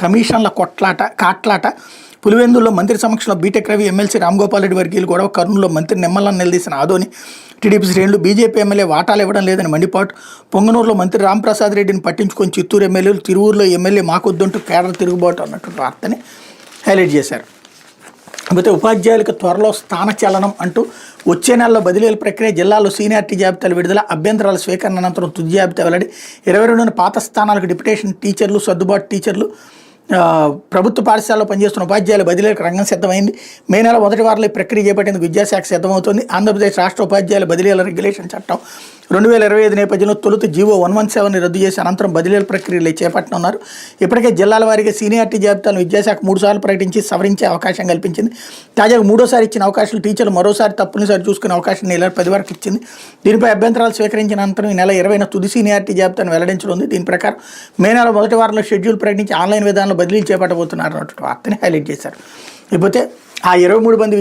కమిషన్ల కాట్లాట పులివెందుల్లో మంత్రి సమక్షంలో బీటెక్ రవి ఎమ్మెల్సీ రామ్గోపాల్ రెడ్డి వర్గీయులు గొడవ కర్నూలులో మంత్రి నిమ్మలను నిలదీసిన ఆదోని టీడీపీ శ్రేణులు బీజేపీ ఎమ్మెల్యే వాటాలు ఇవ్వడం లేదని మండిపాటు పొంగనూరులో మంత్రి రాంప్రసాద్ రెడ్డిని పట్టించుకొని చిత్తూరు ఎమ్మెల్యేలు తిరువూరులో ఎమ్మెల్యే మాకొద్దంటూ కేడర్ తిరుగుబాటు అన్నటువంటి వార్తని హైలైట్ చేశారు. కాకపోతే ఉపాధ్యాయులకు త్వరలో స్థానచలనం అంటూ వచ్చే నెలలో బదిలీల ప్రక్రియ జిల్లాలో సీనియారిటీ జాబితాలు విడుదల అభ్యంతరాల స్వీకరణ అనంతరం తుది జాబితా వెల్లడి 22 పాత స్థానాలకు డిప్యుటేషన్ టీచర్లు సర్దుబాటు టీచర్లు ప్రభుత్వ పాఠశాలలో పనిచేస్తున్న ఉపాధ్యాయుల బదిలీలకు రంగం సిద్ధమైంది. మే నెల మొదటి వారంలో ఈ ప్రక్రియ చేపట్టేందుకు విద్యాశాఖ సిద్ధమవుతుంది. ఆంధ్రప్రదేశ్ రాష్ట్ర ఉపాధ్యాయుల బదిలీల రెగ్యులేషన్ చట్టం 2025 నేపథ్యంలో తొలుత జీవో 117ని రద్దు చేసి అనంతరం బదిలీల ప్రక్రియలు చేపట్టనున్నారు. ఇప్పటికే జిల్లాల వారీగా సీనియారిటీ జాబితాలను విద్యాశాఖ 3 సార్లు ప్రకటించి సవరించే అవకాశం కల్పించింది. తాజాగా 3వ ఇచ్చిన అవకాశాలు టీచర్లు మరోసారి తప్పుని సరి చూసుకునే అవకాశం నెల 10 వరకు ఇచ్చింది. దీనిపై అభ్యంతరాలు స్వీకరించిన అనంతరం ఈ నెల 20న తుది సీనియారిటీ జాబితాను వెల్లడించనుంది. దీని ప్రకారం మే నెల మొదటి వారంలో షెడ్యూల్ ప్రకటించి ఆన్లైన్ విధానంలో బదిలీలు చేపట్టబోతున్నారు అన్నట్టు వార్తని హైలైట్ చేశారు. ఇకపోతే ఆ 23 మంది